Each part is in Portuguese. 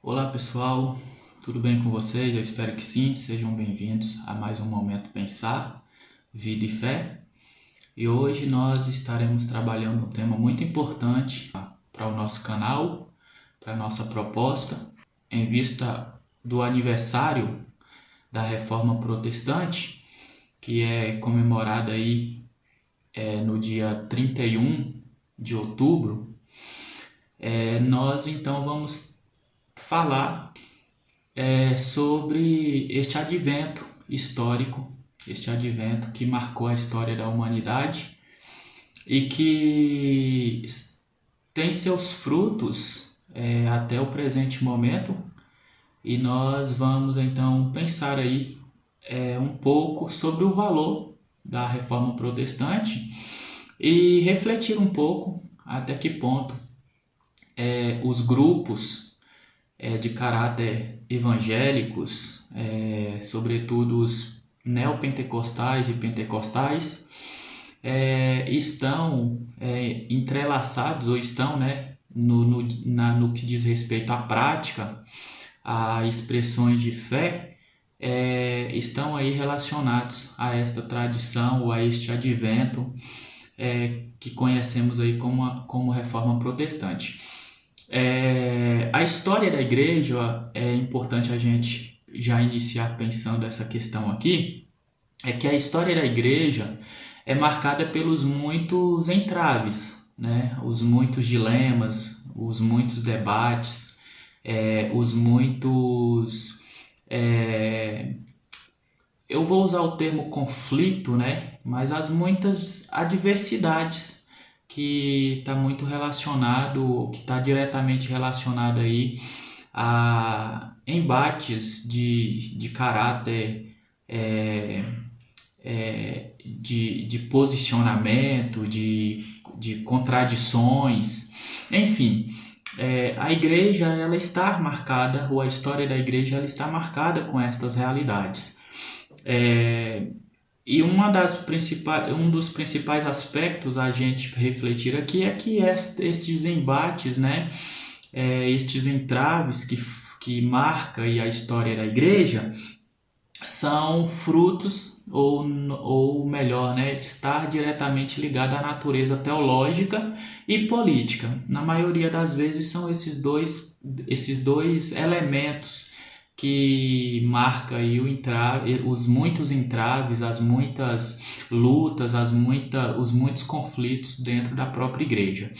Olá pessoal, tudo bem com vocês? Eu espero que sim, sejam bem-vindos a mais um Momento Pensar, Vida e Fé. E hoje nós estaremos trabalhando um tema muito importante para o nosso canal, para a nossa proposta, em vista do aniversário da Reforma Protestante, que é comemorada aí no dia 31 de outubro. Nós então vamos falar sobre este advento histórico, este advento que marcou a história da humanidade e que tem seus frutos até o presente momento. E nós vamos então pensar aí um pouco sobre o valor da Reforma Protestante e refletir um pouco até que ponto os grupos de caráter evangélicos, sobretudo os neopentecostais e pentecostais, estão entrelaçados ou estão no que diz respeito à prática, a expressões de fé, estão aí relacionados a esta tradição ou a este advento que conhecemos aí como Reforma Protestante. A história da igreja, é importante a gente já iniciar pensando essa questão aqui, é que a história da igreja é marcada pelos muitos entraves, né? Os muitos dilemas, os muitos debates, os muitos... eu vou usar o termo conflito, né? Mas as muitas adversidades que está muito relacionado, que está diretamente relacionado aí a embates de caráter, de posicionamento, de contradições, enfim. A igreja ela está marcada, ou a história da igreja ela está marcada com estas realidades. E um dos principais aspectos a gente refletir aqui é que estes embates, né, estes entraves que marcam a história da igreja são frutos, ou melhor, né, estar diretamente ligado à natureza teológica e política. Na maioria das vezes são esses dois elementos que marca aí os muitos entraves, as muitas lutas, os muitos conflitos dentro da própria igreja.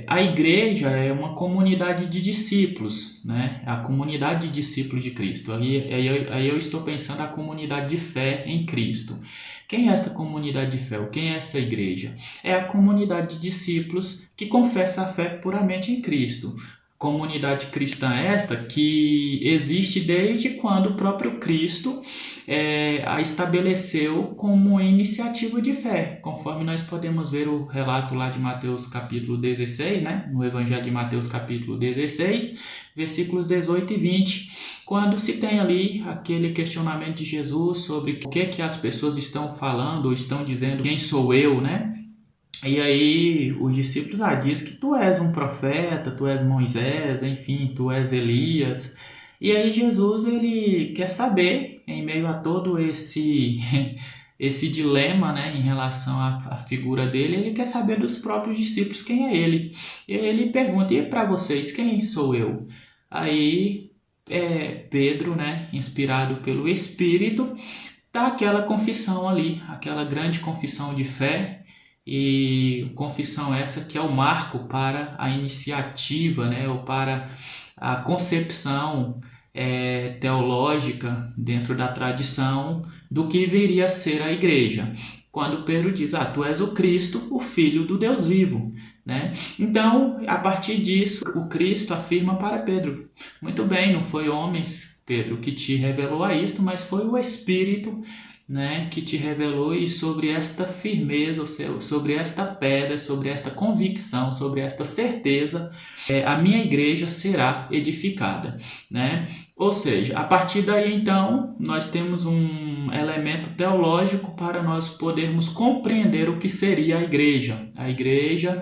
A igreja é uma comunidade de discípulos, né? A comunidade de discípulos de Cristo. Aí eu estou pensando a comunidade de fé em Cristo. Quem é esta comunidade de fé? Quem é essa igreja? É a comunidade de discípulos que confessa a fé puramente em Cristo. Comunidade cristã esta que existe desde quando o próprio Cristo a estabeleceu como iniciativa de fé, conforme nós podemos ver o relato lá de Mateus capítulo 16, né? No Evangelho de Mateus capítulo 16, versículos 18 e 20, quando se tem ali aquele questionamento de Jesus sobre o que as pessoas estão falando ou estão dizendo, quem sou eu, né? E aí os discípulos diz que tu és um profeta, tu és Moisés, enfim, tu és Elias. E aí Jesus ele quer saber, em meio a todo esse dilema, né, em relação à figura dele, ele quer saber dos próprios discípulos quem é ele. E ele pergunta, e para vocês, quem sou eu? Aí Pedro, né, inspirado pelo Espírito, dá aquela confissão ali, aquela grande confissão de fé, e confissão essa que é o marco para a iniciativa, né, ou para a concepção teológica dentro da tradição do que viria a ser a igreja. Quando Pedro diz, tu és o Cristo, o Filho do Deus vivo. Né? Então, a partir disso, o Cristo afirma para Pedro, muito bem, não foi homens, Pedro, que te revelou a isto, mas foi o Espírito, né, que te revelou, e sobre esta firmeza, sobre esta pedra, sobre esta convicção, sobre esta certeza, a minha igreja será edificada, né? Ou seja, a partir daí então nós temos um elemento teológico para nós podermos compreender o que seria a igreja. A igreja,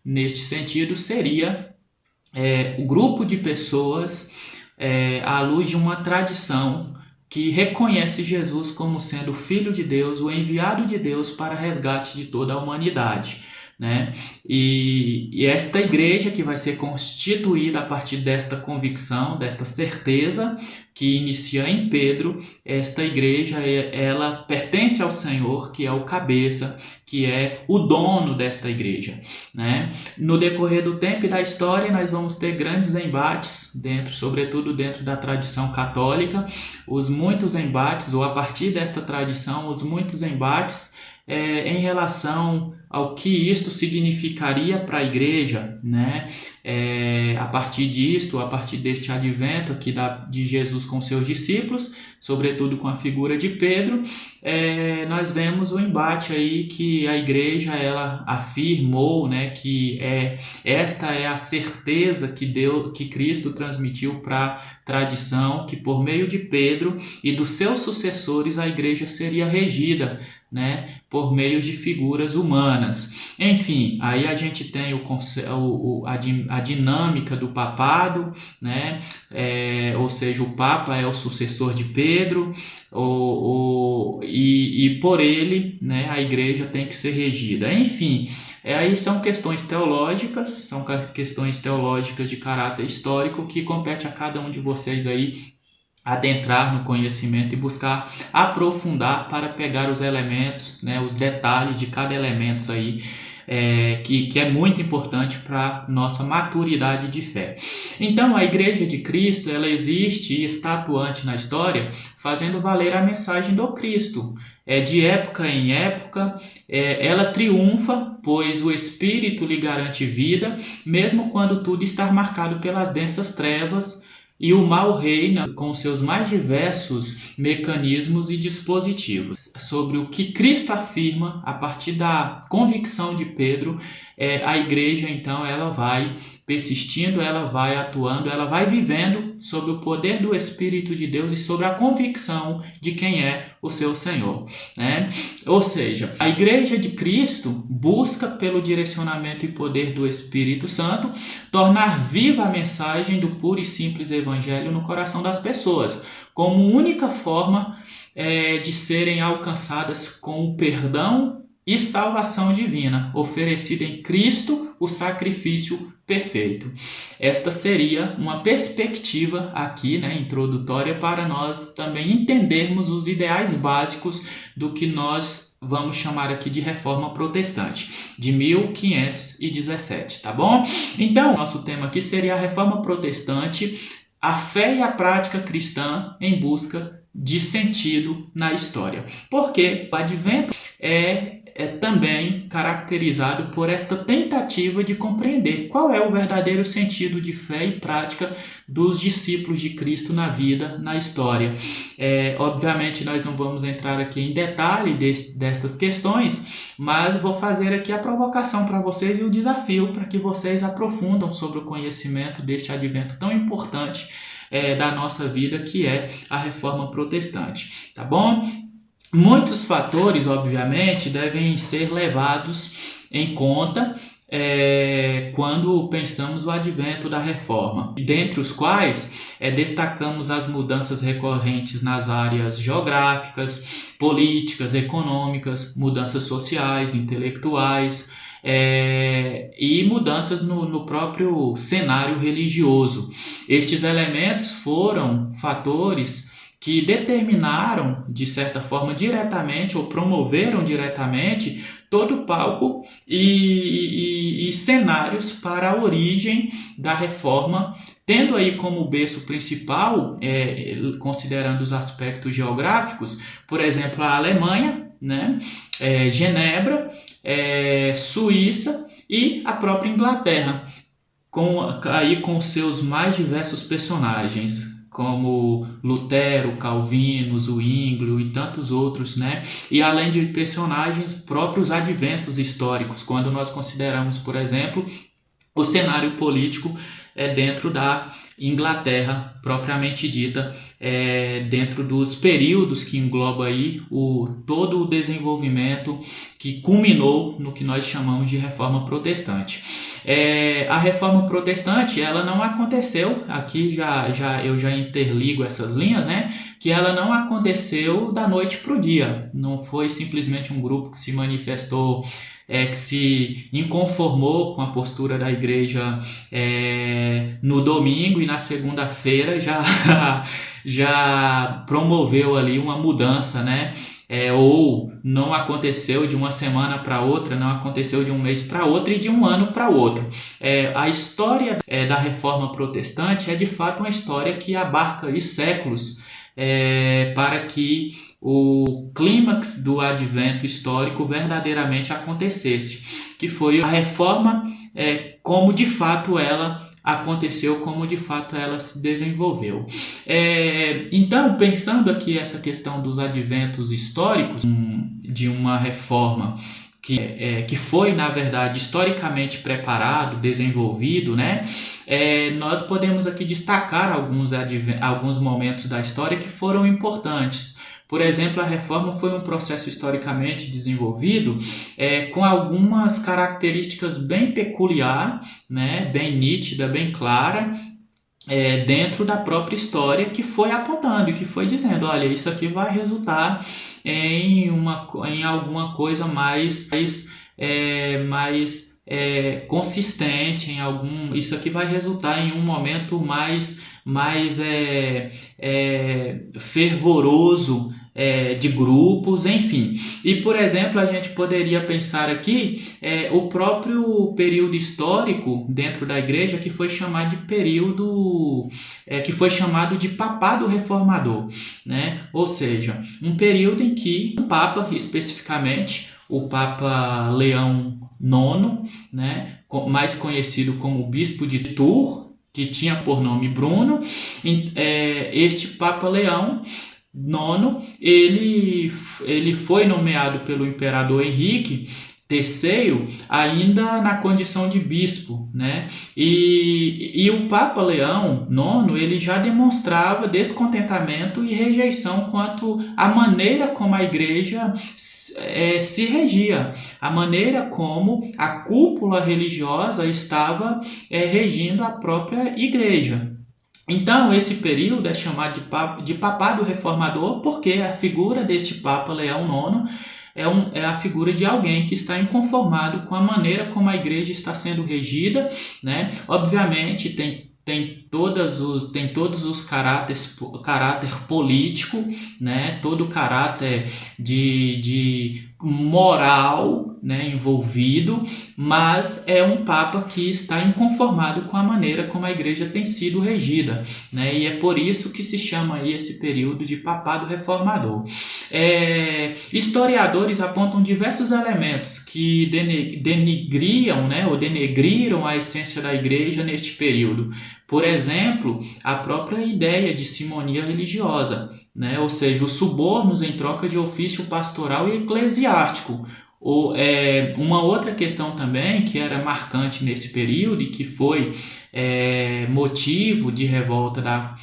neste sentido, seria o grupo de pessoas à luz de uma tradição que reconhece Jesus como sendo o Filho de Deus, o enviado de Deus para resgate de toda a humanidade, né? E esta igreja que vai ser constituída a partir desta convicção, desta certeza que inicia em Pedro, esta igreja ela pertence ao Senhor, que é o cabeça, que é o dono desta igreja, né? No decorrer do tempo e da história, nós vamos ter grandes embates, sobretudo dentro da tradição católica, os muitos embates, ou a partir desta tradição, os muitos embates em relação ao que isto significaria para a igreja, né? A partir disto, a partir deste advento aqui de Jesus com seus discípulos, sobretudo com a figura de Pedro, nós vemos o embate aí que a igreja ela afirmou, né, que esta é a certeza que Cristo transmitiu para a tradição, que por meio de Pedro e dos seus sucessores a igreja seria regida, né, por meio de figuras humanas. Enfim, aí a gente tem a dinâmica do papado, né? Ou seja, o Papa é o sucessor de Pedro, e por ele, né, a igreja tem que ser regida. Enfim, aí são questões teológicas de caráter histórico que compete a cada um de vocês aí adentrar no conhecimento e buscar aprofundar para pegar os elementos, né, os detalhes de cada elemento aí, que é muito importante para a nossa maturidade de fé. Então, a Igreja de Cristo, ela existe e está atuante na história, fazendo valer a mensagem do Cristo. De época em época, ela triunfa, pois o Espírito lhe garante vida, mesmo quando tudo está marcado pelas densas trevas, e o mal reina com seus mais diversos mecanismos e dispositivos. Sobre o que Cristo afirma, a partir da convicção de Pedro, a igreja então ela vai persistindo, ela vai atuando, ela vai vivendo sob o poder do Espírito de Deus e sobre a convicção de quem é o seu Senhor, né? Ou seja, a igreja de Cristo busca, pelo direcionamento e poder do Espírito Santo, tornar viva a mensagem do puro e simples Evangelho no coração das pessoas, como única forma de serem alcançadas com o perdão e salvação divina, oferecida em Cristo, o sacrifício perfeito. Esta seria uma perspectiva aqui, né, introdutória, para nós também entendermos os ideais básicos do que nós vamos chamar aqui de Reforma Protestante, de 1517, tá bom? Então, nosso tema aqui seria a Reforma Protestante, a fé e a prática cristã em busca de sentido na história. Porque o Advento é também caracterizado por esta tentativa de compreender qual é o verdadeiro sentido de fé e prática dos discípulos de Cristo na vida, na história. Obviamente nós não vamos entrar aqui em detalhe destas questões, mas vou fazer aqui a provocação para vocês e o desafio para que vocês aprofundam sobre o conhecimento deste advento tão importante da nossa vida, que é a Reforma Protestante, tá bom? Muitos fatores, obviamente, devem ser levados em conta quando pensamos o advento da reforma, dentre os quais destacamos as mudanças recorrentes nas áreas geográficas, políticas, econômicas, mudanças sociais, intelectuais, e mudanças no próprio cenário religioso. Estes elementos foram fatores que determinaram, de certa forma, diretamente ou promoveram diretamente todo o palco e cenários para a origem da reforma, tendo aí como berço principal, considerando os aspectos geográficos, por exemplo, a Alemanha, né? Genebra, Suíça e a própria Inglaterra, com seus mais diversos personagens, como Lutero, Calvino, Zwinglio e tantos outros, né? E além de personagens, próprios adventos históricos, quando nós consideramos, por exemplo, o cenário político dentro da Inglaterra, propriamente dita, dentro dos períodos que engloba aí todo o desenvolvimento que culminou no que nós chamamos de Reforma Protestante. A Reforma Protestante, ela não aconteceu, aqui eu já interligo essas linhas, né? Que ela não aconteceu da noite para o dia, não foi simplesmente um grupo que se manifestou, que se inconformou com a postura da igreja no domingo e na segunda-feira já promoveu ali uma mudança, né? Ou não aconteceu de uma semana para outra, não aconteceu de um mês para outro e de um ano para outro. A história da Reforma Protestante é de fato uma história que abarca aí séculos, para que o clímax do advento histórico verdadeiramente acontecesse, que foi a reforma como de fato ela aconteceu, como de fato ela se desenvolveu. Então, pensando aqui essa questão dos adventos históricos, de uma reforma que foi, na verdade, historicamente preparado, desenvolvido, né? Nós podemos aqui destacar alguns momentos da história que foram importantes. Por exemplo, a reforma foi um processo historicamente desenvolvido com algumas características bem peculiares, né? Bem nítida, bem clara, dentro da própria história, que foi apontando e que foi dizendo, olha, isso aqui vai resultar em alguma coisa mais consistente, isso aqui vai resultar em um momento mais fervoroso de grupos, enfim. E, por exemplo, a gente poderia pensar aqui o próprio período histórico dentro da igreja, que foi chamado de papado reformador, né? Ou seja, um período em que um papa, especificamente o Papa Leão IX, né, mais conhecido como Bispo de Tours, que tinha por nome Bruno, este Papa Leão IX, ele foi nomeado pelo imperador Henrique III ainda na condição de bispo, né? E o Papa Leão IX, ele já demonstrava descontentamento e rejeição quanto à maneira como a igreja se regia, a maneira como a cúpula religiosa estava regindo a própria igreja. Então, esse período é chamado de papado reformador porque a figura deste Papa Leão IX é a figura de alguém que está inconformado com a maneira como a igreja está sendo regida, né? Obviamente, tem todos os caráter político, né? Todo o caráter de moral, né, envolvido, mas é um papa que está inconformado com a maneira como a igreja tem sido regida, né? E é por isso que se chama aí esse período de papado reformador. Historiadores apontam diversos elementos que denegriam, né, ou denegriram a essência da igreja neste período. Por exemplo, a própria ideia de simonia religiosa, né? Ou seja, os subornos em troca de ofício pastoral e eclesiástico. Uma outra questão também que era marcante nesse período e que foi motivo de revolta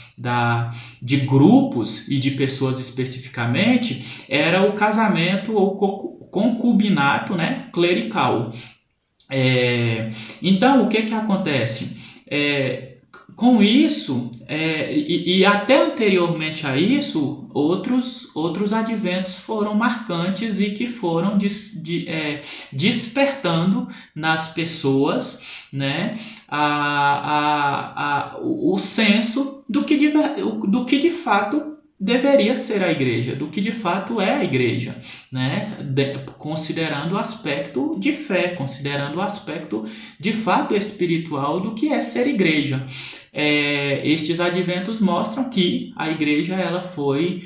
de grupos e de pessoas especificamente, era o casamento ou concubinato, né, clerical. Então, o que acontece? Com isso, e até anteriormente a isso, outros adventos foram marcantes e que foram despertando nas pessoas, né, o senso do que de fato deveria ser a igreja, do que de fato é a igreja, né? Considerando o aspecto de fé, considerando o aspecto de fato espiritual do que é ser igreja. Estes adventos mostram que a igreja ela foi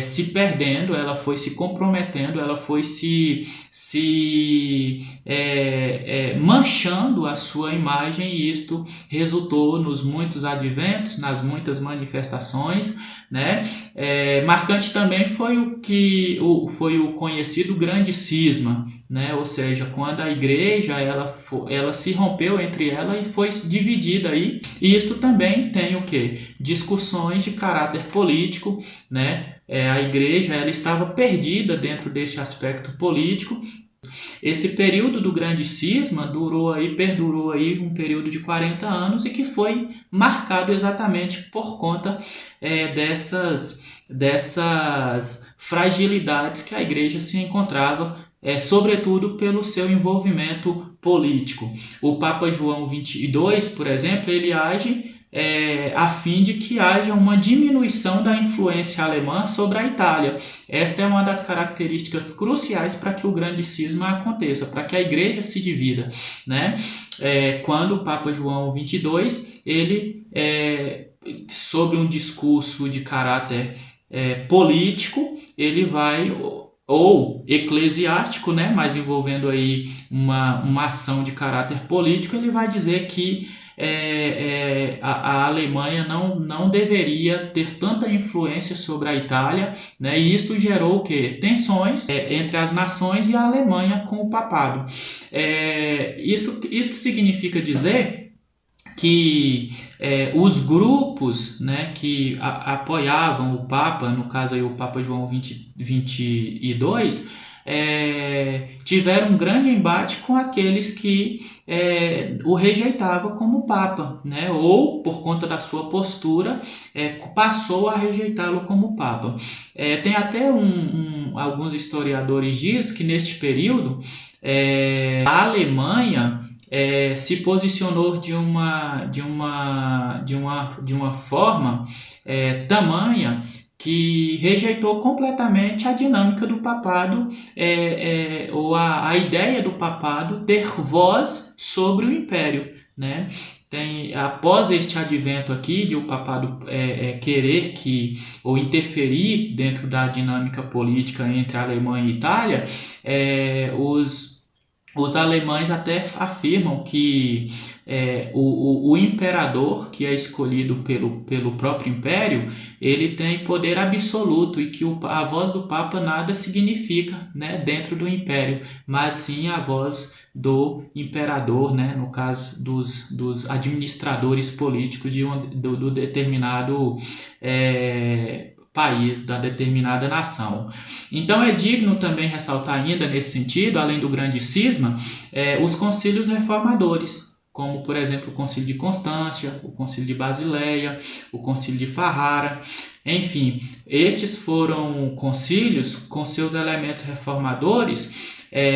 se perdendo, ela foi se comprometendo, ela foi se manchando a sua imagem, e isto resultou nos muitos adventos, nas muitas manifestações, né? Marcante também foi o conhecido grande cisma, né? Ou seja, quando a igreja ela se rompeu entre ela e foi dividida aí. E isso também tem o quê? Discussões de caráter político, né? A igreja ela estava perdida dentro desse aspecto político. Esse período do grande cisma perdurou aí um período de 40 anos e que foi marcado exatamente por conta dessas fragilidades que a igreja se encontrava, sobretudo pelo seu envolvimento político. O Papa João XXII, por exemplo, ele age a fim de que haja uma diminuição da influência alemã sobre a Itália. Esta é uma das características cruciais para que o grande cisma aconteça, para que a igreja se divida, né? Quando o Papa João XXII, ele, sob um discurso de caráter político, ele vai, ou eclesiástico, né? Mas envolvendo aí uma ação de caráter político, ele vai dizer que a Alemanha não deveria ter tanta influência sobre a Itália, né? E isso gerou o quê? Tensões entre as nações e a Alemanha com o papado. Isso significa dizer que os grupos, né, que apoiavam o Papa, no caso aí o Papa João XXII, tiveram um grande embate com aqueles que o rejeitavam como Papa, né? Ou, por conta da sua postura, passou a rejeitá-lo como Papa. Tem até alguns historiadores dizem que neste período a Alemanha se posicionou de uma forma tamanha que rejeitou completamente a dinâmica do papado, ou a ideia do papado ter voz sobre o império, né? Após este advento aqui de o papado querer ou interferir dentro da dinâmica política entre a Alemanha e a Itália, os alemães até afirmam que o imperador, que é escolhido pelo próprio império, ele tem poder absoluto e que a voz do Papa nada significa, né, dentro do império, mas sim a voz do imperador, né, no caso dos administradores políticos do determinado país, da determinada nação. Então é digno também ressaltar ainda nesse sentido, além do grande cisma, os concílios reformadores, como por exemplo o concílio de Constância, o concílio de Basileia, o concílio de Ferrara. Enfim, estes foram concílios com seus elementos reformadores,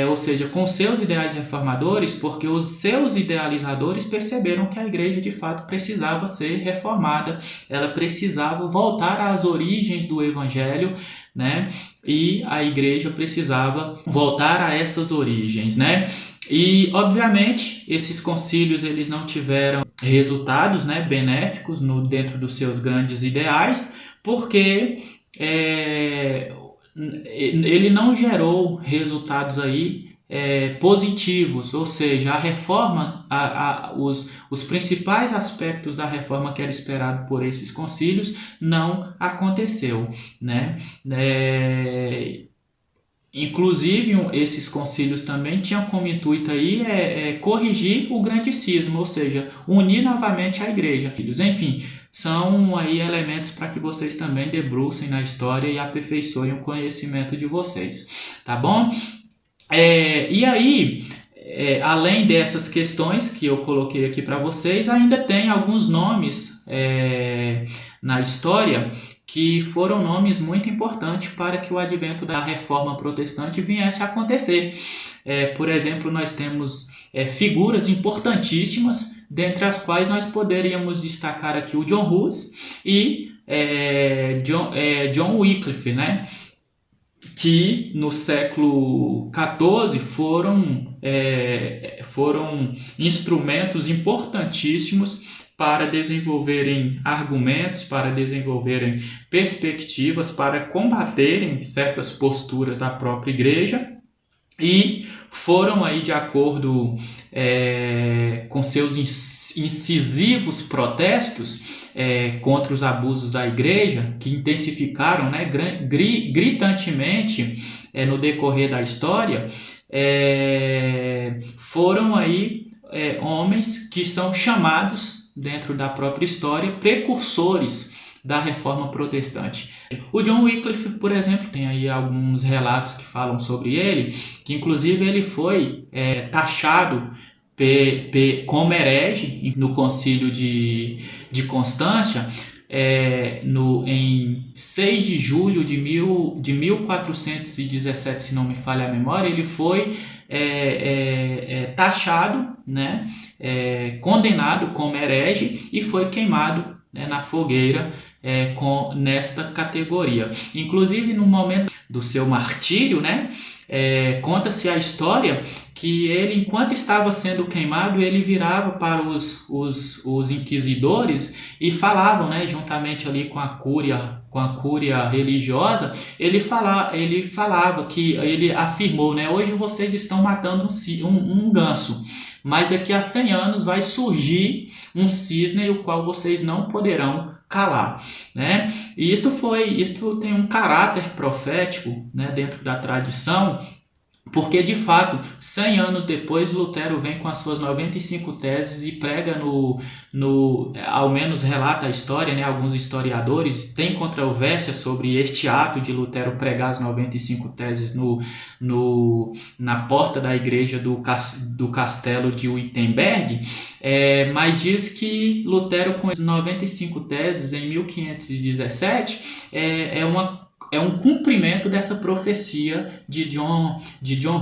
ou seja, com seus ideais reformadores, porque os seus idealizadores perceberam que a igreja de fato precisava ser reformada, ela precisava voltar às origens do evangelho, né? E a igreja precisava voltar a essas origens, né? E, obviamente, esses concílios eles não tiveram resultados, né, benéficos dentro dos seus grandes ideais, porque ele não gerou resultados aí positivos, ou seja, a reforma, os principais aspectos da reforma que era esperado por esses concílios não aconteceu, né? Inclusive, esses concílios também tinham como intuito aí corrigir o grande cisma, ou seja, unir novamente a igreja. Enfim, são aí elementos para que vocês também debrucem na história e aperfeiçoem o conhecimento de vocês, tá bom? E aí, além dessas questões que eu coloquei aqui para vocês, ainda tem alguns nomes na história que foram nomes muito importantes para que o advento da reforma protestante viesse a acontecer. Por exemplo, nós temos figuras importantíssimas, dentre as quais nós poderíamos destacar aqui o John Hus e John Wycliffe, né? Que no século XIV foram instrumentos importantíssimos para desenvolverem argumentos, para desenvolverem perspectivas, para combaterem certas posturas da própria igreja, e foram aí de acordo com seus incisivos protestos contra os abusos da igreja, que intensificaram, né, gritantemente no decorrer da história, foram aí homens que são chamados, dentro da própria história, precursores da reforma protestante. O John Wycliffe, por exemplo, tem aí alguns relatos que falam sobre ele, que inclusive ele foi taxado como herege no concílio de Constância, em 6 de julho de 1417, se não me falha a memória. Ele foi taxado, né, condenado como herege e foi queimado, né, na fogueira, nesta categoria. Inclusive, no momento do seu martírio, né, conta-se a história que ele, enquanto estava sendo queimado, ele virava para os inquisidores e falavam, né, juntamente ali com a cúria religiosa, ele falava que ele afirmou, né, hoje vocês estão matando um ganso, mas daqui a 100 anos vai surgir um cisne o qual vocês não poderão calar, né? E isto tem um caráter profético, né, dentro da tradição, porque de fato 100 anos depois Lutero vem com as suas 95 teses e prega ao menos relata a história, né? Alguns historiadores têm controvérsia sobre este ato de Lutero pregar as 95 teses na porta da igreja do castelo de Wittenberg, mas diz que Lutero, com as 95 teses em 1517, é um cumprimento dessa profecia de John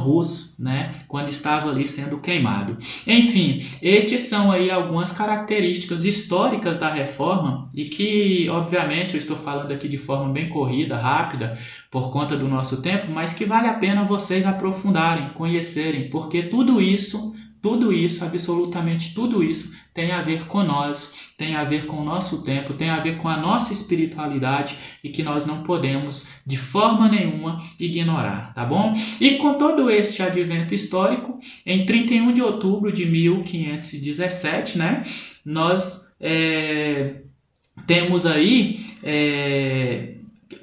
Hus, né, quando estava ali sendo queimado. Enfim, estes são aí algumas características históricas da Reforma, e que, obviamente, eu estou falando aqui de forma bem corrida, rápida, por conta do nosso tempo, mas que vale a pena vocês aprofundarem, conhecerem, porque tudo isso, absolutamente tudo isso, tem a ver com nós, tem a ver com o nosso tempo, tem a ver com a nossa espiritualidade, e que nós não podemos de forma nenhuma ignorar, tá bom? E com todo este advento histórico, em 31 de outubro de 1517, né, nós temos aí,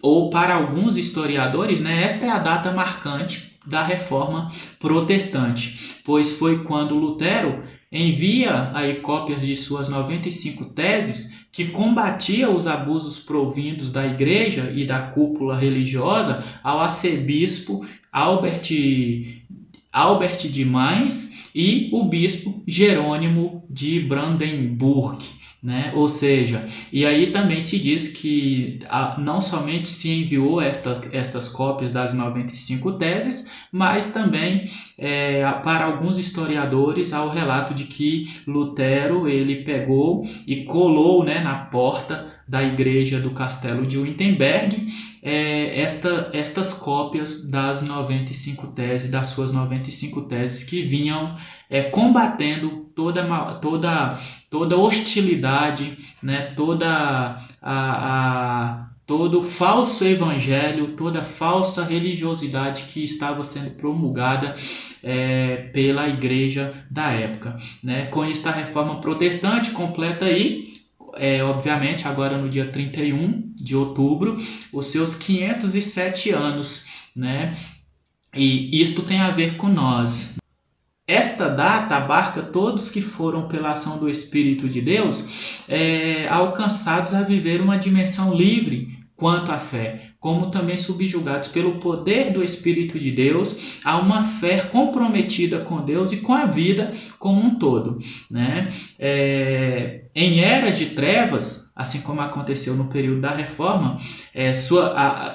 ou para alguns historiadores, né, esta é a data marcante da Reforma Protestante, pois foi quando Lutero envia aí cópias de suas 95 teses, que combatia os abusos provindos da igreja e da cúpula religiosa, ao arcebispo Albert de Mainz e o bispo Jerônimo de Brandenburg, né? Ou seja, e aí também se diz que não somente se enviou estas cópias das 95 teses, mas também para alguns historiadores há o relato de que Lutero ele pegou e colou, né, na porta da igreja do castelo de Wittenberg estas cópias das 95 teses, das suas 95 teses, que vinham combatendo toda hostilidade, né, todo falso evangelho, toda falsa religiosidade que estava sendo promulgada pela igreja da época, né? Com esta Reforma Protestante completa aí, obviamente agora no dia 31 de outubro, os seus 507 anos, né? E isto tem a ver com nós. Esta data abarca todos que foram, pela ação do Espírito de Deus, alcançados a viver uma dimensão livre quanto à fé, como também subjugados pelo poder do Espírito de Deus a uma fé comprometida com Deus e com a vida como um todo, né? Em eras de trevas, assim como aconteceu no período da Reforma,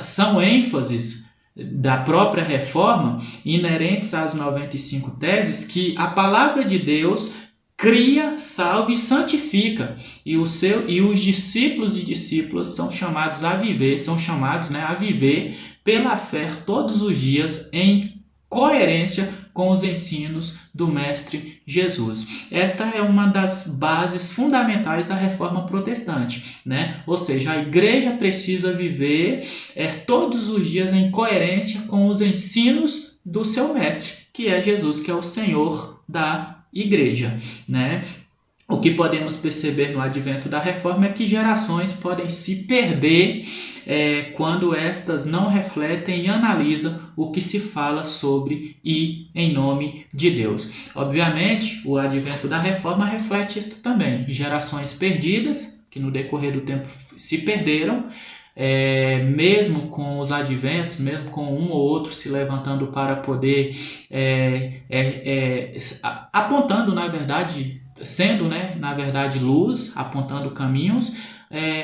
são ênfases da própria Reforma, inerentes às 95 teses, que a palavra de Deus cria, salva e santifica, e os discípulos e discípulas são chamados a viver, a viver pela fé todos os dias em coerência com os ensinos do Mestre Jesus. Esta é uma das bases fundamentais da Reforma Protestante, né? Ou seja, a igreja precisa viver todos os dias em coerência com os ensinos do seu Mestre, que é Jesus, que é o Senhor da igreja, né? o que podemos perceber no advento da reforma é que gerações podem se perder quando estas não refletem e analisam o que se fala sobre e em nome de Deus. Obviamente, o advento da reforma reflete isto também. Gerações perdidas, que no decorrer do tempo se perderam, mesmo com os adventos, mesmo com um ou outro se levantando para poder, apontando, na verdade, sendo, na verdade, luz, apontando caminhos,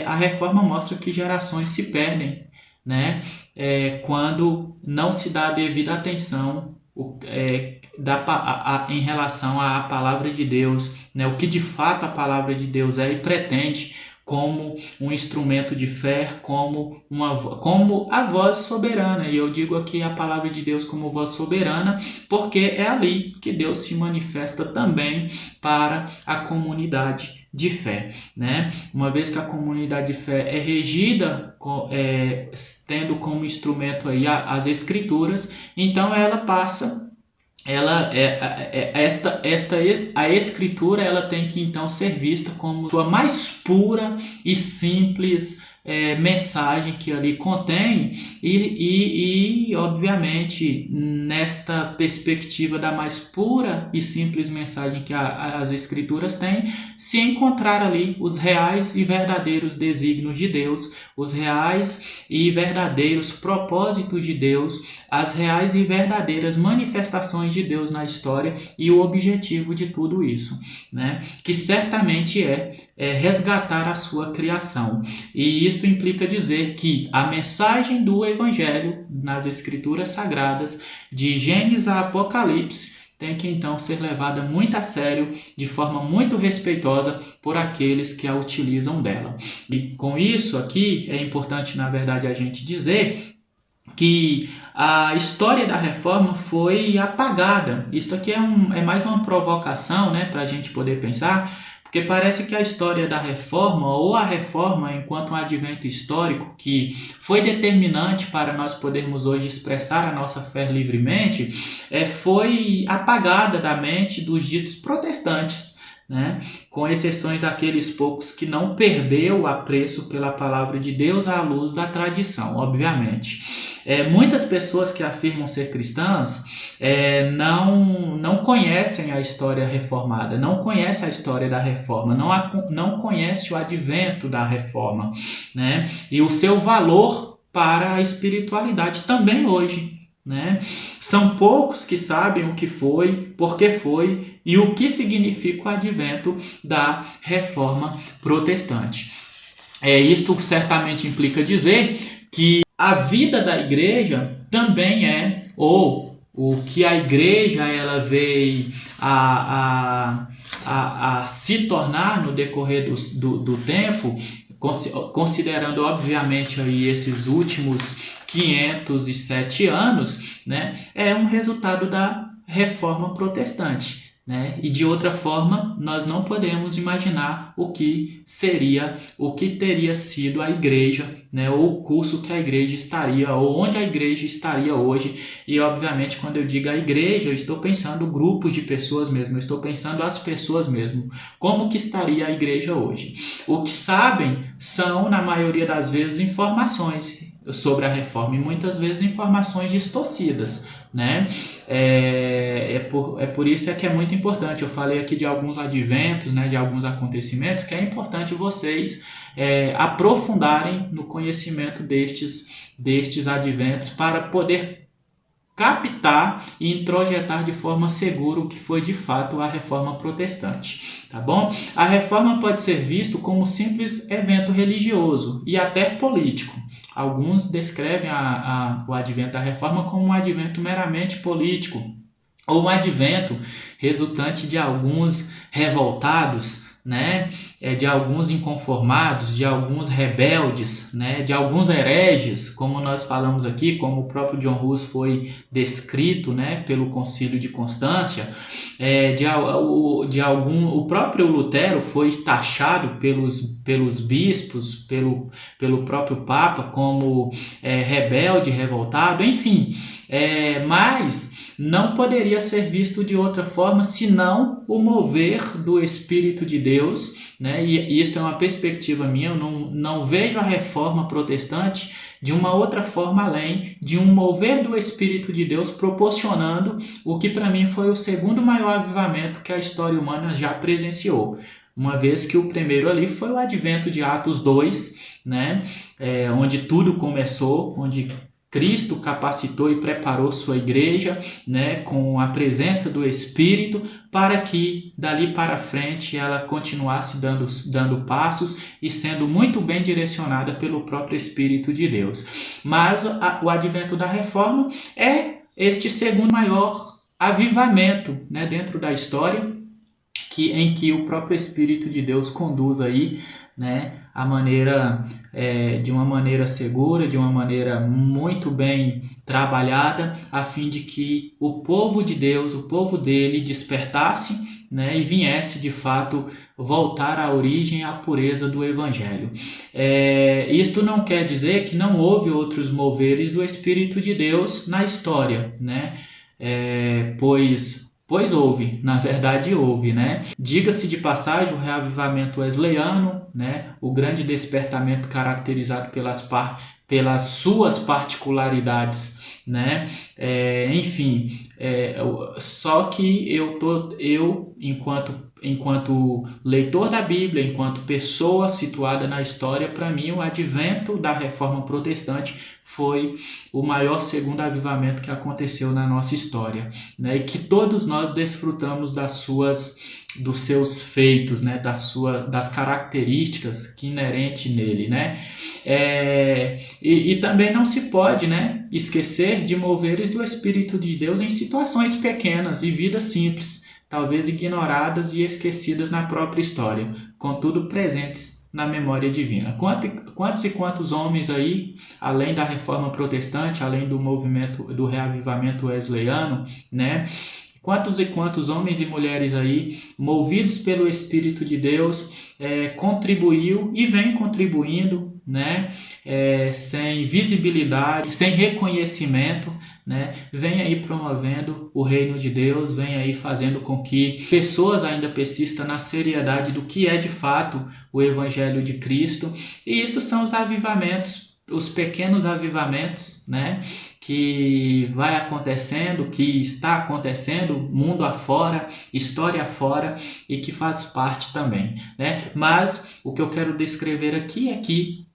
a reforma mostra que gerações se perdem, quando não se dá a devida atenção em relação à palavra de Deus, o que de fato a palavra de Deus é e pretende, como um instrumento de fé, como a voz soberana. E eu digo aqui a palavra de Deus como voz soberana, porque é ali que Deus se manifesta também para a comunidade de fé, Uma vez que a comunidade de fé é regida, tendo como instrumento aí as Escrituras, então ela passa... a Escritura ela tem que então ser vista como sua mais pura e simples mensagem que ali contém e obviamente nesta perspectiva da mais pura e simples mensagem que as Escrituras têm, se encontrar ali os reais e verdadeiros desígnios de Deus, os reais e verdadeiros propósitos de Deus, as reais e verdadeiras manifestações de Deus na história e o objetivo de tudo isso, que certamente é resgatar a sua criação. E isso implica dizer que a mensagem do Evangelho nas Escrituras Sagradas, de Gênesis a Apocalipse, tem que então ser levada muito a sério, de forma muito respeitosa por aqueles que a utilizam dela. E com isso aqui é importante, na verdade, a gente dizer que a história da reforma foi apagada. Isso aqui é mais uma provocação, para a gente poder pensar, porque parece que a história da reforma, ou a reforma enquanto um advento histórico que foi determinante para nós podermos hoje expressar a nossa fé livremente, foi apagada da mente dos ditos protestantes, com exceções daqueles poucos que não perdeu o apreço pela palavra de Deus à luz da tradição, obviamente. Muitas pessoas que afirmam ser cristãs não conhecem a história reformada, não conhecem a história da reforma, não conhecem o advento da reforma, e o seu valor para a espiritualidade também hoje. São poucos que sabem o que foi, por que foi e o que significa o advento da reforma protestante. Isto certamente implica dizer que a vida da igreja também ou o que a igreja ela veio a se tornar no decorrer do tempo, considerando obviamente aí esses últimos 507 anos, é um resultado da reforma protestante. E de outra forma, nós não podemos imaginar o que teria sido a igreja, ou o curso que a igreja estaria, ou onde a igreja estaria hoje. E obviamente, quando eu digo a igreja, eu estou pensando grupos de pessoas mesmo, eu estou pensando as pessoas mesmo. Como que estaria a igreja hoje? O que sabem são, na maioria das vezes, informações sobre a reforma, e muitas vezes informações distorcidas. Por isso que é muito importante. Eu falei aqui de alguns adventos, de alguns acontecimentos, que é importante vocês aprofundarem no conhecimento destes adventos para poder captar e introjetar de forma segura o que foi de fato a reforma protestante, tá bom? A reforma pode ser visto como um simples evento religioso e até político. Alguns descrevem o advento da reforma como um advento meramente político, ou um advento resultante de alguns revoltados, de alguns inconformados, de alguns rebeldes, de alguns hereges, como nós falamos aqui, como o próprio John Hus foi descrito, pelo Concílio de Constância, o próprio Lutero foi taxado pelos bispos, pelo próprio Papa como rebelde, revoltado, enfim, mas não poderia ser visto de outra forma senão o mover do Espírito de Deus Deus, né? E isso é uma perspectiva minha. Eu não vejo a reforma protestante de uma outra forma além de um mover do Espírito de Deus proporcionando o que para mim foi o segundo maior avivamento que a história humana já presenciou. Uma vez que o primeiro ali foi o advento de Atos 2, né? Onde tudo começou, onde Cristo capacitou e preparou sua igreja, né, com a presença do Espírito, para que dali para frente ela continuasse dando passos e sendo muito bem direcionada pelo próprio Espírito de Deus. Mas o advento da reforma é este segundo maior avivamento, né, dentro da história, em que o próprio Espírito de Deus conduz aí, né, de uma maneira segura, de uma maneira muito bem trabalhada, a fim de que o povo de Deus, o povo dele, despertasse, né, e viesse de fato voltar à origem, à pureza do Evangelho. Isto não quer dizer que não houve outros moveres do Espírito de Deus na história, né? Pois houve, na verdade houve, né? Diga-se de passagem, o reavivamento wesleyano, né? O grande despertamento caracterizado pelas suas particularidades, né? Só que eu enquanto leitor da Bíblia, enquanto pessoa situada na história, para mim o advento da Reforma Protestante foi o maior segundo avivamento que aconteceu na nossa história, né? E que todos nós desfrutamos dos seus feitos, né? Das características que inerente nele, né? E também não se pode, né, esquecer de moveres do Espírito de Deus em situações pequenas e vidas simples, talvez ignoradas e esquecidas na própria história, contudo presentes na memória divina. Quantos e quantos homens aí, além da Reforma Protestante, além do movimento do reavivamento wesleyano, né? Quantos e quantos homens e mulheres aí, movidos pelo Espírito de Deus, contribuiu e vem contribuindo, né? Sem visibilidade, sem reconhecimento, né? Vem aí promovendo o reino de Deus, vem aí fazendo com que pessoas ainda persistam na seriedade do que é de fato o Evangelho de Cristo. E isto são os avivamentos, os pequenos avivamentos, né? Que vai acontecendo, que está acontecendo, mundo afora, história afora, e que faz parte também, né? Mas o que eu quero descrever aqui é que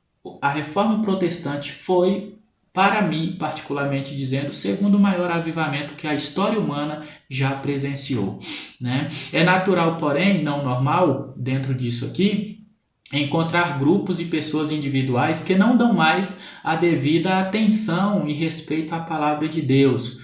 a Reforma Protestante foi, para mim, particularmente dizendo, o segundo maior avivamento que a história humana já presenciou, né? É natural, porém, não normal, dentro disso aqui, encontrar grupos e pessoas individuais que não dão mais a devida atenção e respeito à palavra de Deus,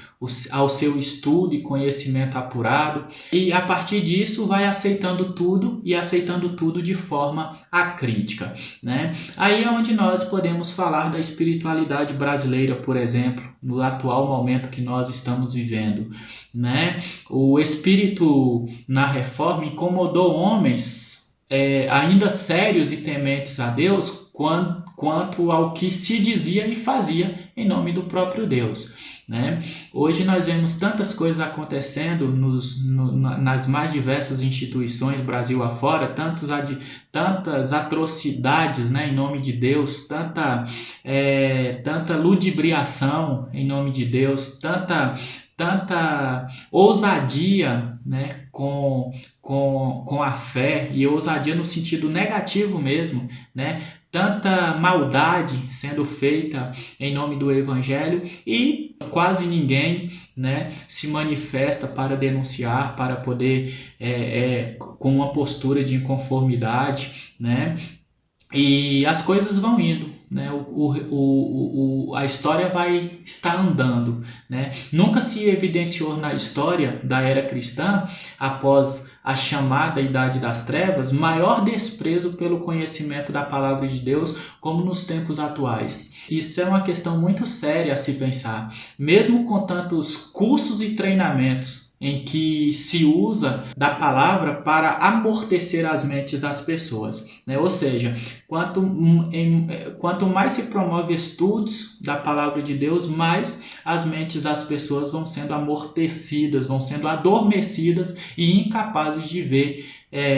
ao seu estudo e conhecimento apurado, e a partir disso vai aceitando tudo e aceitando tudo de forma acrítica, né? Aí é onde nós podemos falar da espiritualidade brasileira, por exemplo, no atual momento que nós estamos vivendo, né? O espírito na reforma incomodou homens ainda sérios e tementes a Deus quanto ao que se dizia e fazia em nome do próprio Deus, né? Hoje nós vemos tantas coisas acontecendo nas mais diversas instituições Brasil afora, tantas atrocidades, né, em nome de Deus, tanta ludibriação em nome de Deus, tanta ousadia, né, com a fé, e ousadia no sentido negativo mesmo, né? Tanta maldade sendo feita em nome do Evangelho, e quase ninguém, né, se manifesta para denunciar, para poder, com uma postura de inconformidade, né? E as coisas vão indo, né? A história vai estar andando, né? Nunca se evidenciou na história da era cristã, após a chamada Idade das Trevas, maior desprezo pelo conhecimento da palavra de Deus como nos tempos atuais. Isso é uma questão muito séria a se pensar. Mesmo com tantos cursos e treinamentos em que se usa da palavra para amortecer as mentes das pessoas, né? Ou seja, quanto mais se promove estudos da palavra de Deus, mais as mentes das pessoas vão sendo amortecidas, vão sendo adormecidas e incapazes de ver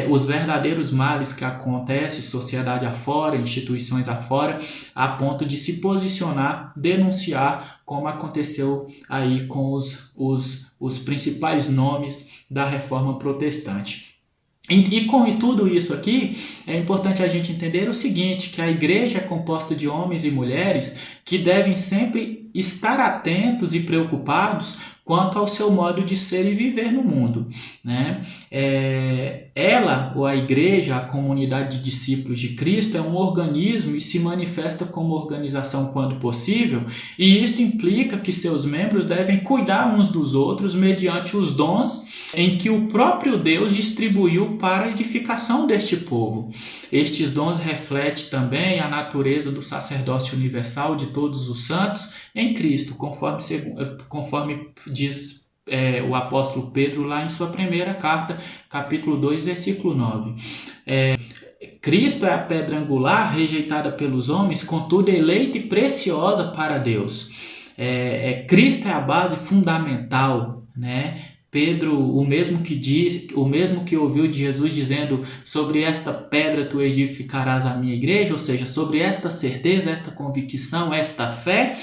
os verdadeiros males que acontecem, sociedade afora, instituições afora, a ponto de se posicionar, denunciar, como aconteceu aí com os principais nomes da Reforma Protestante. E com tudo isso aqui, é importante a gente entender o seguinte, que a igreja é composta de homens e mulheres que devem sempre estar atentos e preocupados quanto ao seu modo de ser e viver no mundo, né? Ela, ou a igreja, a comunidade de discípulos de Cristo, é um organismo e se manifesta como organização quando possível, e isto implica que seus membros devem cuidar uns dos outros mediante os dons em que o próprio Deus distribuiu para a edificação deste povo. Estes dons refletem também a natureza do sacerdócio universal de todos os santos em Cristo, conforme diz o apóstolo Pedro lá em sua primeira carta, capítulo 2, versículo 9. Cristo é a pedra angular rejeitada pelos homens, contudo eleita e preciosa para Deus. Cristo é a base fundamental, né? Pedro, o mesmo que ouviu de Jesus dizendo: sobre esta pedra tu edificarás a minha igreja, ou seja, sobre esta certeza, esta convicção, esta fé,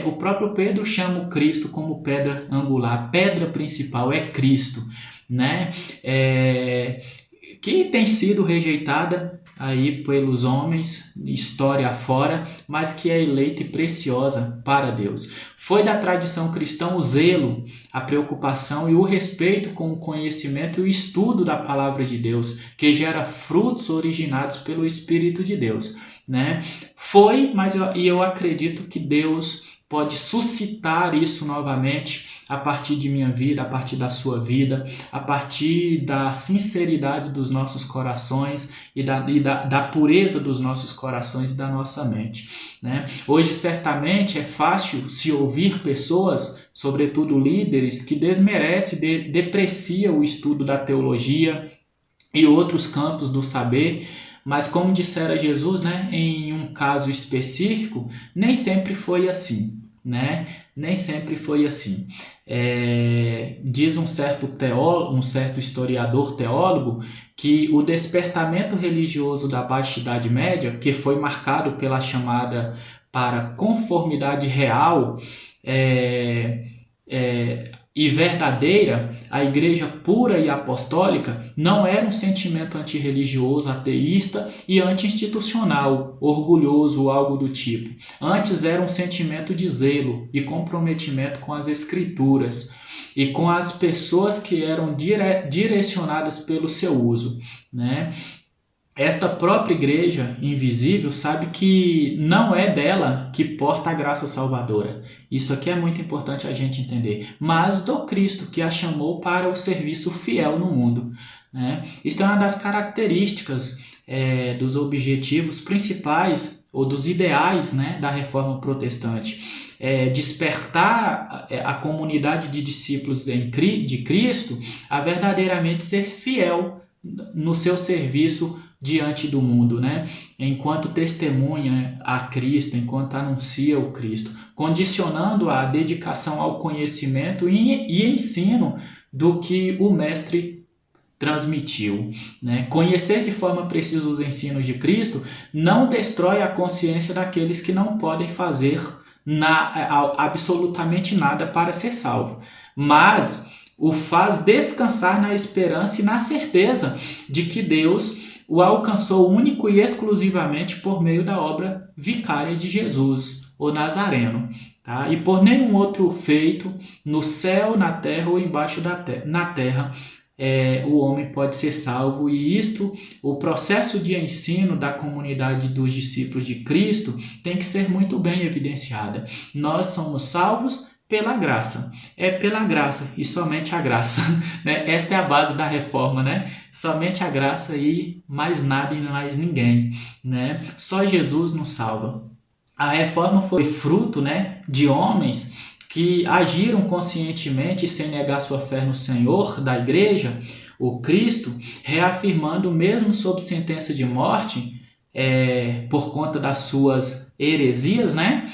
o próprio Pedro chama o Cristo como pedra angular. A pedra principal é Cristo, né? Que tem sido rejeitada aí pelos homens, história afora, mas que é eleita e preciosa para Deus. Foi da tradição cristã o zelo, a preocupação e o respeito com o conhecimento e o estudo da palavra de Deus, que gera frutos originados pelo Espírito de Deus, né? Mas eu acredito que Deus pode suscitar isso novamente a partir de minha vida, a partir da sua vida, a partir da sinceridade dos nossos corações e da pureza dos nossos corações e da nossa mente, né? Hoje, certamente, é fácil se ouvir pessoas, sobretudo líderes, que desmerecem, depreciam o estudo da teologia e outros campos do saber, mas como dissera Jesus, né, em um caso específico, nem sempre foi assim, né? Nem sempre foi assim. Diz um certo historiador teólogo que o despertamento religioso da Baixa Idade Média, que foi marcado pela chamada para conformidade real e verdadeira, a igreja pura e apostólica não era um sentimento antirreligioso, ateísta e anti-institucional, orgulhoso ou algo do tipo. Antes era um sentimento de zelo e comprometimento com as escrituras e com as pessoas que eram direcionadas pelo seu uso, né? Esta própria igreja invisível sabe que não é dela que porta a graça salvadora. Isso aqui é muito importante a gente entender. Mas do Cristo que a chamou para o serviço fiel no mundo, né? Isso é uma das características dos objetivos principais ou dos ideais, né, da Reforma Protestante. Despertar a comunidade de discípulos de Cristo a verdadeiramente ser fiel no seu serviço diante do mundo, né? Enquanto testemunha a Cristo, enquanto anuncia o Cristo, condicionando a dedicação ao conhecimento e ensino do que o Mestre transmitiu, né? Conhecer de forma precisa os ensinos de Cristo não destrói a consciência daqueles que não podem fazer absolutamente nada para ser salvo, mas o faz descansar na esperança e na certeza de que Deus o alcançou único e exclusivamente por meio da obra vicária de Jesus, o Nazareno, tá? E por nenhum outro feito no céu, na terra ou embaixo na terra o homem pode ser salvo. E o processo de ensino da comunidade dos discípulos de Cristo tem que ser muito bem evidenciada. Nós somos salvos pela graça. É pela graça e somente a graça, né? Esta é a base da reforma, né? Somente a graça e mais nada e mais ninguém, né? Só Jesus nos salva. A reforma foi fruto, né, de homens que agiram conscientemente sem negar sua fé no Senhor da igreja, o Cristo, reafirmando mesmo sob sentença de morte, por conta das suas heresias, né?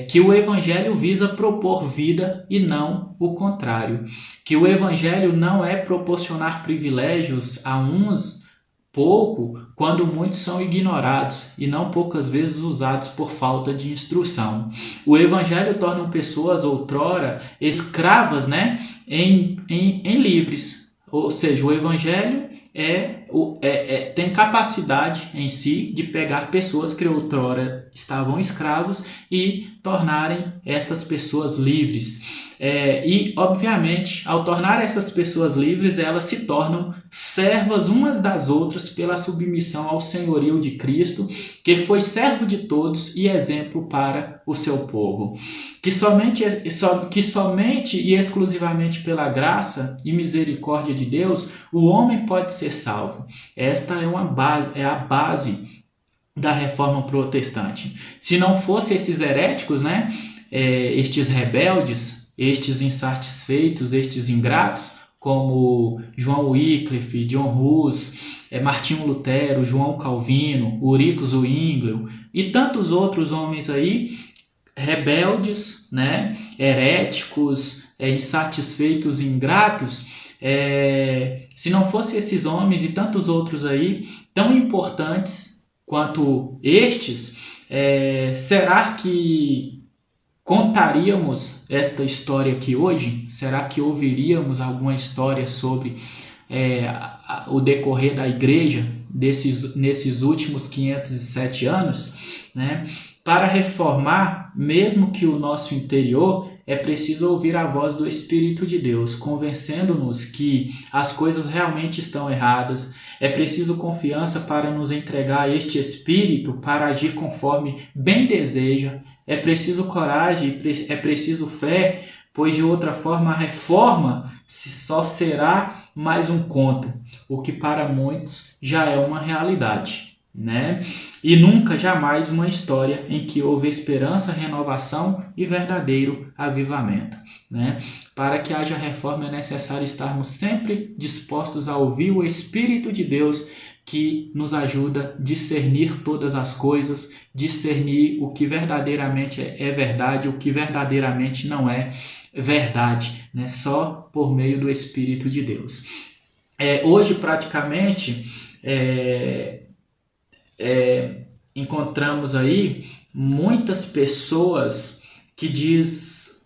que o Evangelho visa propor vida e não o contrário. Que o Evangelho não é proporcionar privilégios a uns pouco, quando muitos são ignorados e não poucas vezes usados por falta de instrução. O Evangelho torna pessoas outrora escravas, né, em livres. Ou seja, o Evangelho tem capacidade em si de pegar pessoas que outrora estavam escravos e tornarem estas pessoas livres. E, obviamente, ao tornar essas pessoas livres, elas se tornam servas umas das outras pela submissão ao senhorio de Cristo, que foi servo de todos e exemplo para o seu povo. Que somente e exclusivamente pela graça e misericórdia de Deus, o homem pode ser salvo. Esta é a base da reforma protestante. Se não fossem esses heréticos, né, estes rebeldes, estes insatisfeitos, estes ingratos, como João Wycliffe, John Hus, Martinho Lutero, João Calvino, Ulrich Zwingli e tantos outros homens aí, rebeldes, né, heréticos, insatisfeitos e ingratos, se não fossem esses homens e tantos outros aí, tão importantes quanto estes, será que contaríamos esta história aqui hoje? Será que ouviríamos alguma história sobre o decorrer da igreja nesses últimos 507 anos? Né? Para reformar, mesmo que o nosso interior, é preciso ouvir a voz do Espírito de Deus, convencendo-nos que as coisas realmente estão erradas. É preciso confiança para nos entregar a este Espírito para agir conforme bem deseja. É preciso coragem, é preciso fé, pois de outra forma a reforma só será mais um conto, o que para muitos já é uma realidade, né? E nunca, jamais uma história em que houve esperança, renovação e verdadeiro avivamento, né? Para que haja reforma é necessário estarmos sempre dispostos a ouvir o Espírito de Deus, que nos ajuda a discernir todas as coisas, discernir o que verdadeiramente é verdade, o que verdadeiramente não é verdade, né? Só por meio do Espírito de Deus. Hoje, praticamente, encontramos aí muitas pessoas que diz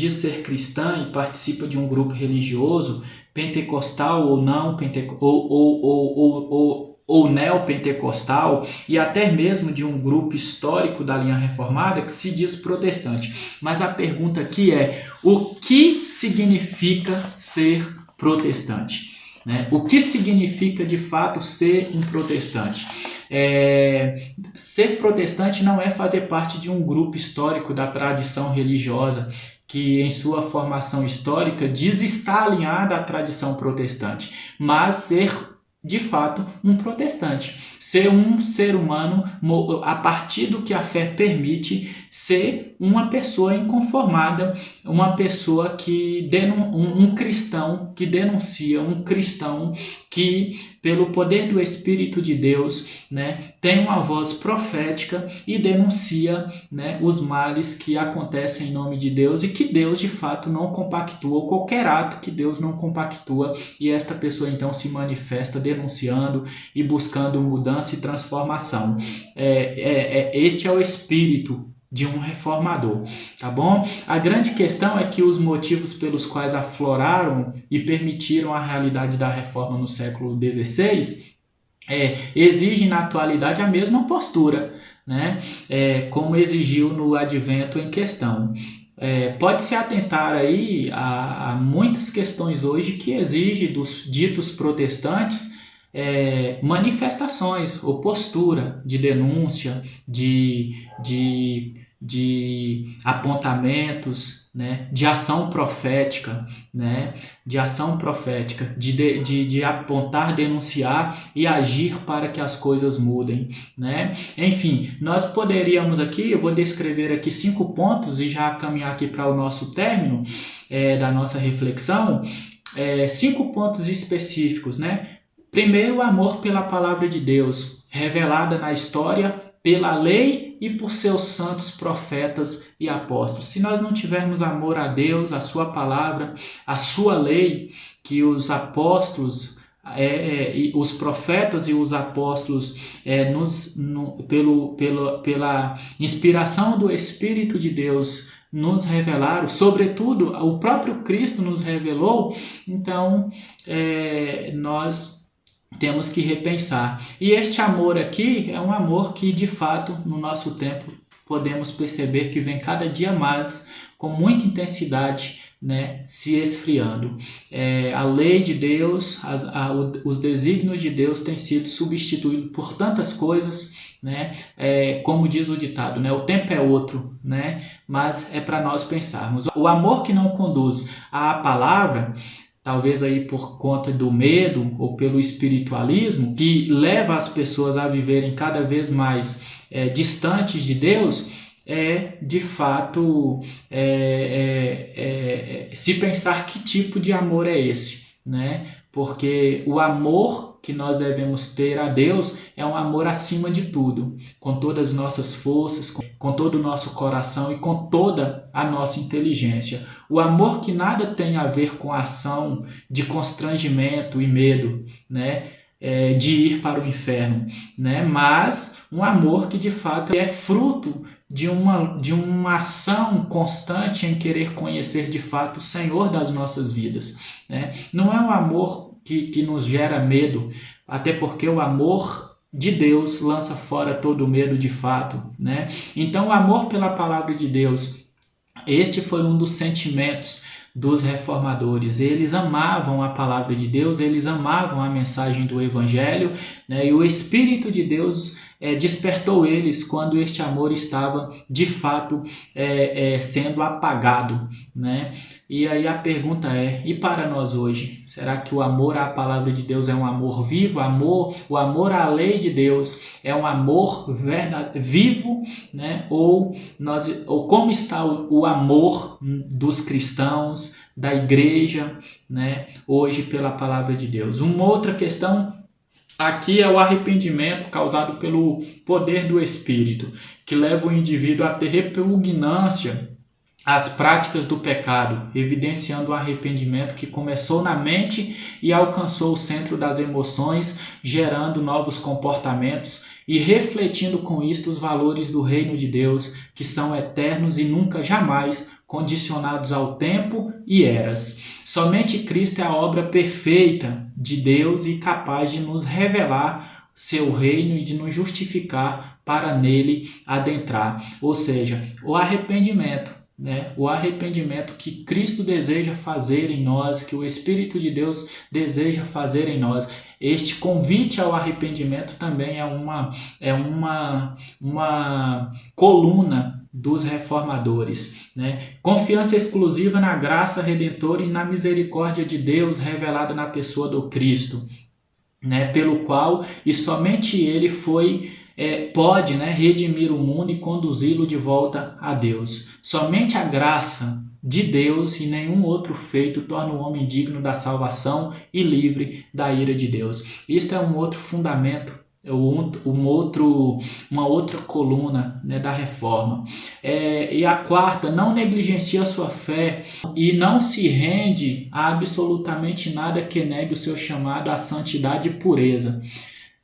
ser cristã e participa de um grupo religioso, pentecostal ou não, ou neopentecostal, e até mesmo de um grupo histórico da linha reformada que se diz protestante. Mas a pergunta aqui é: o que significa ser protestante? Né? O que significa de fato ser um protestante? Ser protestante não é fazer parte de um grupo histórico da tradição religiosa que em sua formação histórica diz estar alinhada à tradição protestante, mas ser de fato um protestante, ser um ser humano a partir do que a fé permite, ser uma pessoa inconformada, uma pessoa um cristão que denuncia, um cristão que pelo poder do Espírito de Deus, né, tem uma voz profética e denuncia, né, os males que acontecem em nome de Deus e que Deus de fato não compactua, ou qualquer ato que Deus não compactua, e esta pessoa então se manifesta denunciando e buscando mudança e transformação. Este é o espírito de um reformador, tá bom? A grande questão é que os motivos pelos quais afloraram e permitiram a realidade da reforma no século XVI exigem na atualidade a mesma postura, né? Como exigiu no advento em questão. Pode-se atentar aí a muitas questões hoje que exigem dos ditos protestantes manifestações ou postura de denúncia, de apontamentos, né, de ação profética, né, de apontar, denunciar e agir para que as coisas mudem, né? Enfim, nós poderíamos aqui, eu vou descrever aqui 5 pontos e já caminhar aqui para o nosso término da nossa reflexão, 5 pontos específicos, né? Primeiro, o amor pela palavra de Deus, revelada na história pela lei e por seus santos profetas e apóstolos. Se nós não tivermos amor a Deus, a sua palavra, a sua lei, que os apóstolos, os profetas e os apóstolos, pela inspiração do Espírito de Deus, nos revelaram, sobretudo o próprio Cristo nos revelou, então nós temos que repensar. E este amor aqui é um amor que, de fato, no nosso tempo, podemos perceber que vem cada dia mais, com muita intensidade, né, se esfriando. A lei de Deus, os desígnios de Deus têm sido substituídos por tantas coisas, né? Como diz o ditado, né? O tempo é outro, né? Mas é para nós pensarmos. O amor que não conduz à palavra, talvez aí por conta do medo ou pelo espiritualismo, que leva as pessoas a viverem cada vez mais distantes de Deus, de fato se pensar que tipo de amor é esse, né? Porque o amor que nós devemos ter a Deus é um amor acima de tudo, com todas as nossas forças, com todo o nosso coração e com toda a nossa inteligência. O amor que nada tem a ver com a ação de constrangimento e medo, né? De ir para o inferno, né? Mas um amor que de fato é fruto de uma ação constante em querer conhecer de fato o Senhor das nossas vidas, né? Não é um amor que nos gera medo, até porque o amor de Deus lança fora todo o medo de fato, né? Então o amor pela palavra de Deus, este foi um dos sentimentos dos reformadores. Eles amavam a palavra de Deus, eles amavam a mensagem do Evangelho, né? E o Espírito de Deus despertou eles quando este amor estava de fato sendo apagado, né? E aí a pergunta e para nós hoje? Será que o amor à palavra de Deus é um amor vivo? O amor à lei de Deus é um amor vivo, né? Ou como está o amor dos cristãos, da igreja, né? Hoje pela palavra de Deus? Uma outra questão aqui é o arrependimento causado pelo poder do Espírito, que leva o indivíduo a ter repugnância às práticas do pecado, evidenciando o arrependimento que começou na mente e alcançou o centro das emoções, gerando novos comportamentos e refletindo com isto os valores do reino de Deus, que são eternos e nunca jamais condicionados ao tempo e eras. Somente Cristo é a obra perfeita de Deus e capaz de nos revelar seu reino e de nos justificar para nele adentrar. Ou seja, o arrependimento, né? O arrependimento que Cristo deseja fazer em nós, que o Espírito de Deus deseja fazer em nós. Este convite ao arrependimento também é uma coluna dos reformadores, né? Confiança exclusiva na graça redentora e na misericórdia de Deus revelada na pessoa do Cristo, né? Pelo qual e somente Ele pode, né, redimir o mundo e conduzi-lo de volta a Deus. Somente a graça de Deus e nenhum outro feito torna o homem digno da salvação e livre da ira de Deus. Isto é um outro fundamento, uma outra coluna, né, da reforma. E a quarta, não negligencia a sua fé e não se rende a absolutamente nada que negue o seu chamado à santidade e pureza.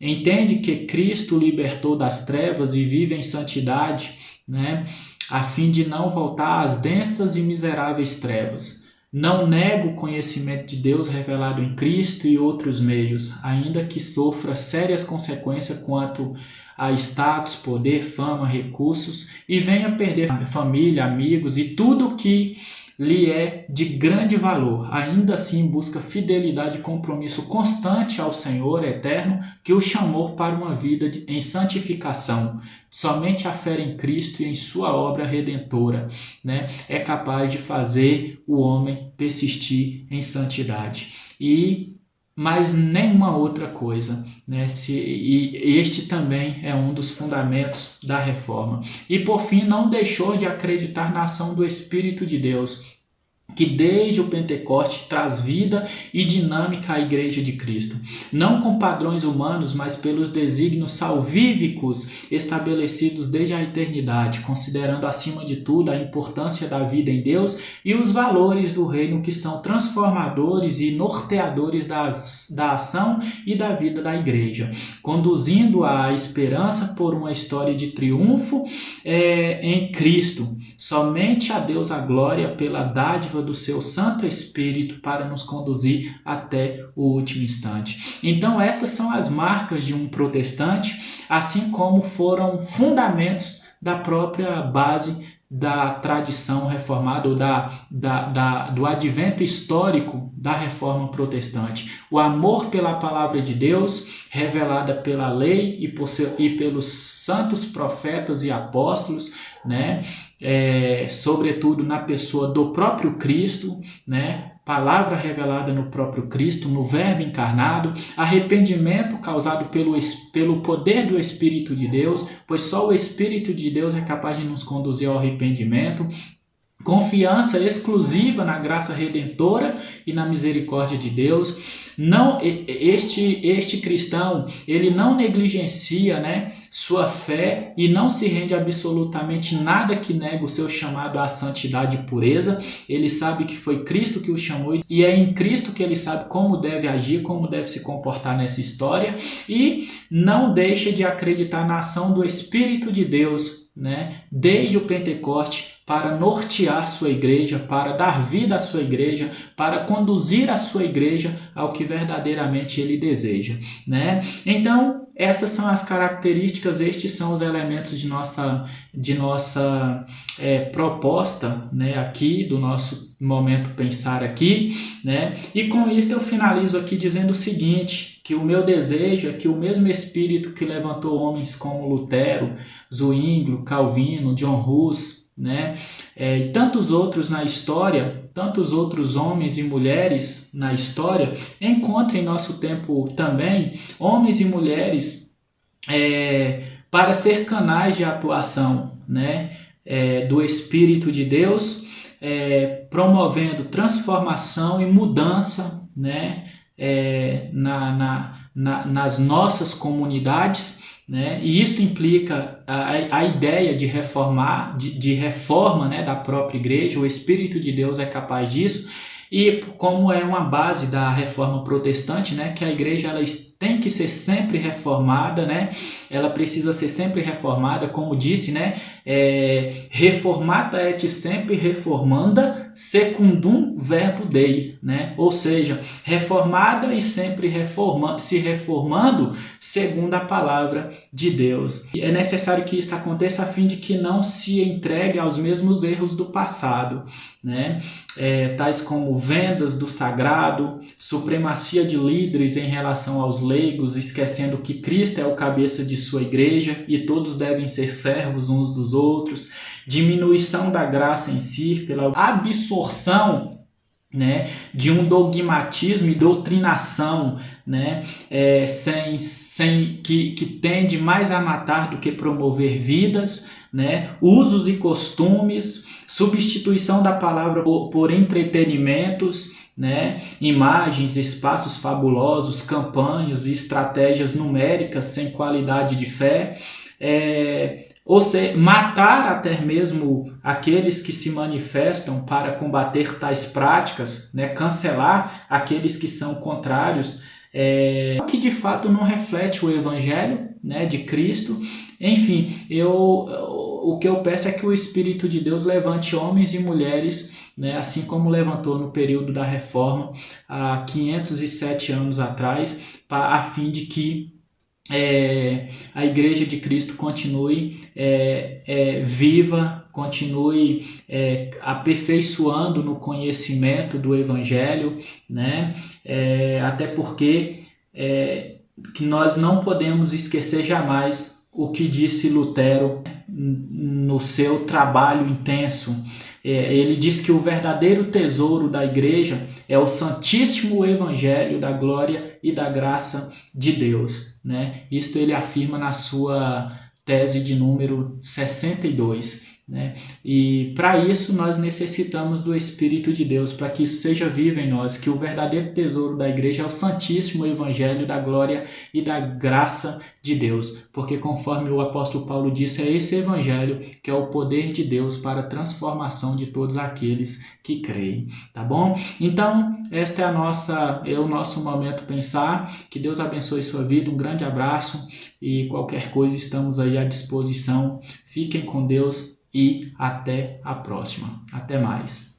Entende que Cristo o libertou das trevas e vive em santidade, né, a fim de não voltar às densas e miseráveis trevas. Não nega o conhecimento de Deus revelado em Cristo e outros meios, ainda que sofra sérias consequências quanto a status, poder, fama, recursos, e venha perder família, amigos e tudo que lhe é de grande valor. Ainda assim busca fidelidade e compromisso constante ao Senhor eterno, que o chamou para uma vida em santificação. Somente a fé em Cristo e em sua obra redentora, né, é capaz de fazer o homem persistir em santidade. Mas nenhuma outra coisa, né? E este também é um dos fundamentos da reforma. E por fim, não deixou de acreditar na ação do Espírito de Deus, que desde o Pentecoste traz vida e dinâmica à Igreja de Cristo. Não com padrões humanos, mas pelos desígnios salvíficos estabelecidos desde a eternidade, considerando acima de tudo a importância da vida em Deus e os valores do reino que são transformadores e norteadores da ação e da vida da Igreja, conduzindo à esperança por uma história de triunfo em Cristo. Somente a Deus a glória pela dádiva do seu Santo Espírito para nos conduzir até o último instante. Então estas são as marcas de um protestante, assim como foram fundamentos da própria base da tradição reformada ou do advento histórico da reforma protestante. O amor pela palavra de Deus, revelada pela lei e pelos santos profetas e apóstolos, né? Sobretudo na pessoa do próprio Cristo, né? Palavra revelada no próprio Cristo, no Verbo encarnado, arrependimento causado pelo poder do Espírito de Deus, pois só o Espírito de Deus é capaz de nos conduzir ao arrependimento, confiança exclusiva na graça redentora e na misericórdia de Deus. Não, este cristão, ele não negligencia, né, sua fé e não se rende absolutamente nada que nega o seu chamado à santidade e pureza. Ele sabe que foi Cristo que o chamou e é em Cristo que ele sabe como deve agir, como deve se comportar nessa história, e não deixa de acreditar na ação do Espírito de Deus, né, desde o Pentecoste, para nortear sua igreja, para dar vida à sua igreja, para conduzir a sua igreja ao que verdadeiramente ele deseja, né? Então, estas são as características, estes são os elementos de nossa proposta, né, aqui, do nosso momento pensar aqui, né? E com isso eu finalizo aqui dizendo o seguinte, que o meu desejo é que o mesmo Espírito que levantou homens como Lutero, Zwinglio, Calvino, John Hus, né, e tantos outros na história, tantos outros homens e mulheres na história, encontrem em nosso tempo também homens e mulheres para ser canais de atuação, né, do Espírito de Deus, promovendo transformação e mudança, né, nas nossas comunidades, né? E isso implica a ideia de reforma, né, da própria igreja. O Espírito de Deus é capaz disso, e como é uma base da reforma protestante, né, que a igreja ela tem que ser sempre reformada, né? Ela precisa ser sempre reformada, como disse, né? Reformata et sempre reformanda secundum verbo Dei, né? Ou seja, reformada e sempre se reformando segundo a palavra de Deus. E é necessário que isso aconteça a fim de que não se entregue aos mesmos erros do passado, né? Tais como vendas do sagrado, supremacia de líderes em relação aos leigos, esquecendo que Cristo é o cabeça de sua igreja e todos devem ser servos uns dos outros, diminuição da graça em si pela absorção, né, de um dogmatismo e doutrinação, né, que tende mais a matar do que promover vidas, né, usos e costumes, substituição da palavra por entretenimentos, né, imagens, espaços fabulosos, campanhas e estratégias numéricas sem qualidade de fé, ou seja, matar até mesmo aqueles que se manifestam para combater tais práticas, né, cancelar aqueles que são contrários, que de fato não reflete o Evangelho, né, de Cristo. Enfim, o que eu peço é que o Espírito de Deus levante homens e mulheres, né, assim como levantou no período da Reforma, há 507 anos atrás, a fim de que a Igreja de Cristo continue viva, continue aperfeiçoando no conhecimento do Evangelho, né? Até porque que nós não podemos esquecer jamais o que disse Lutero no seu trabalho intenso. Ele diz que o verdadeiro tesouro da igreja é o Santíssimo Evangelho da glória e da graça de Deus, né? Isto ele afirma na sua tese de número 62. né? E para isso nós necessitamos do Espírito de Deus, para que isso seja vivo em nós, que o verdadeiro tesouro da igreja é o Santíssimo Evangelho da glória e da graça de Deus, porque conforme o apóstolo Paulo disse, é esse Evangelho que é o poder de Deus para a transformação de todos aqueles que creem, tá bom? Então, esta é o nosso momento pensar. Que Deus abençoe sua vida, um grande abraço e qualquer coisa estamos aí à disposição. Fiquem com Deus e até a próxima. Até mais.